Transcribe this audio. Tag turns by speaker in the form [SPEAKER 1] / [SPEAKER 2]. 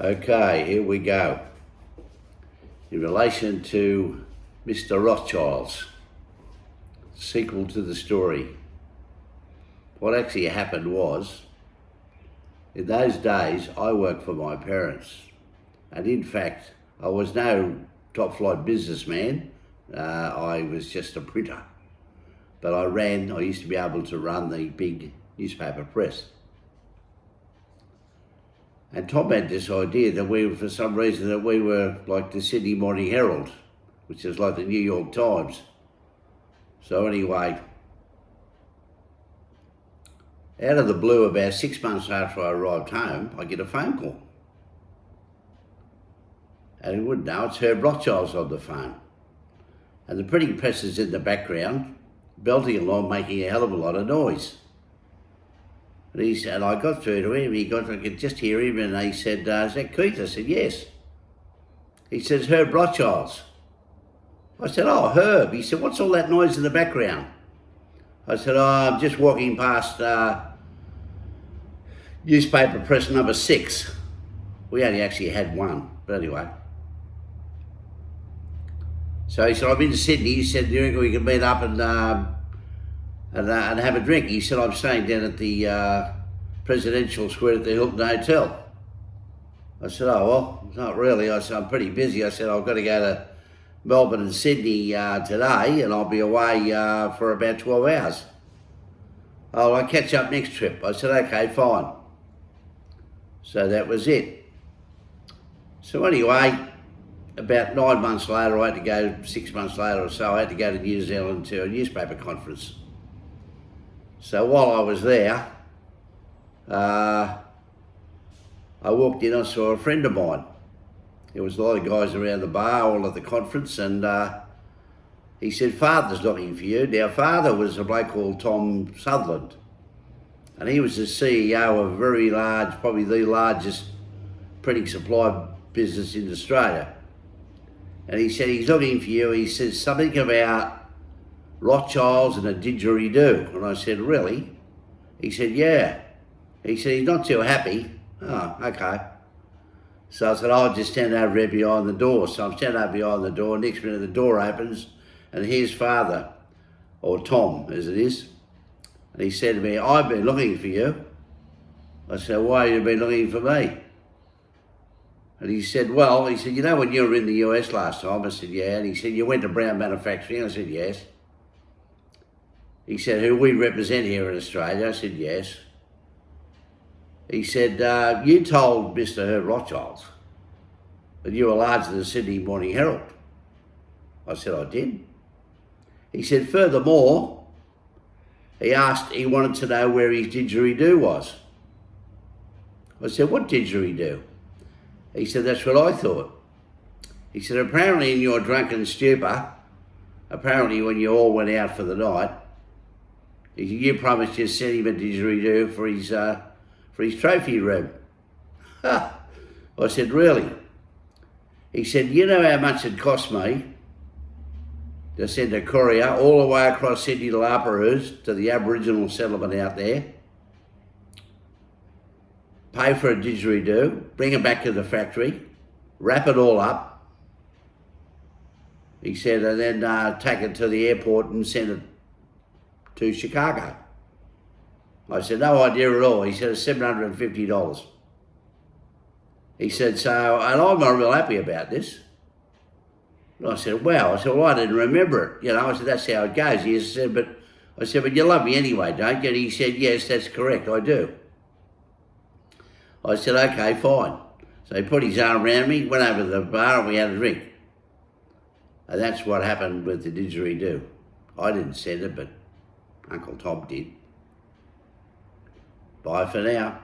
[SPEAKER 1] Okay, here we go. In relation to Mr. Rothschild's sequel to the story, what actually happened was, in those days, I worked for my parents. And in fact, I was no top-flight businessman. I was just a printer. But I used to be able to run the big newspaper press. And Tom had this idea that for some reason, that we were like the Sydney Morning Herald, which is like the New York Times. So anyway, out of the blue, about 6 months after I arrived home, I get a phone call. And you wouldn't know, it's Herb Rothschild's on the phone. And the printing press is in the background, belting along, making a hell of a lot of noise. And I got through to him, I could just hear him, and he said, is that Keith? I said, yes. He says, Herb Rothschild's. I said, oh, Herb. He said, what's all that noise in the background? I said, oh, I'm just walking past newspaper press number 6. We only actually had one, but anyway. So he said, I'm in Sydney. He said, do you reckon we can meet up and have a drink? He said, I'm staying down at the Presidential Suite at the Hilton Hotel. I said, oh, well, not really. I said, I'm pretty busy. I said, I've got to go to Melbourne and Sydney today, and I'll be away for about 12 hours. Oh, I'll catch up next trip. I said, okay, fine. So that was it. So anyway, about 9 months later, 6 months later or so, I had to go to New Zealand to a newspaper conference. So while I was there, I walked in, I saw a friend of mine. There was a lot of guys around the bar, all at the conference, and he said, Father's looking for you. Now, Father was a bloke called Tom Sutherland, and he was the CEO of a very large, probably the largest printing supply business in Australia. And he said, he's looking for you. He says something about Rothschilds and a didgeridoo. And I said, really? He said, yeah. He said, he's not too happy. Oh, okay. So I said, I'll just stand over there behind the door. So I'm standing over behind the door. Next minute the door opens and here's Father, or Tom as it is. And he said to me, I've been looking for you. I said, why have you been looking for me? And he said, you know when you were in the US last time? I said, yeah. And he said, you went to Brown Manufacturing? I said, yes. He said, who we represent here in Australia? I said, yes. He said, you told Mr. Herb Rothschild that you were larger than the Sydney Morning Herald. I said, I did. He said, furthermore, he wanted to know where his didgeridoo was. I said, what didgeridoo? He said, that's what I thought. He said, apparently in your drunken stupor, apparently when you all went out for the night, you promised you'd send him a didgeridoo for his trophy room. I said, really? He said, you know how much it cost me to send a courier all the way across Sydney to La Perouse to the Aboriginal settlement out there, pay for a didgeridoo, bring it back to the factory, wrap it all up, he said, and then take it to the airport and send it to Chicago. I said, no idea at all. He said, it's $750. He said, and I'm not real happy about this. And I said, wow. I said, well, I didn't remember it. I said, that's how it goes. He said, but you love me anyway, don't you? And he said, yes, that's correct, I do. I said, okay, fine. So he put his arm around me, went over to the bar, and we had a drink. And that's what happened with the didgeridoo. I didn't send it, but Uncle Tom did. Bye for now.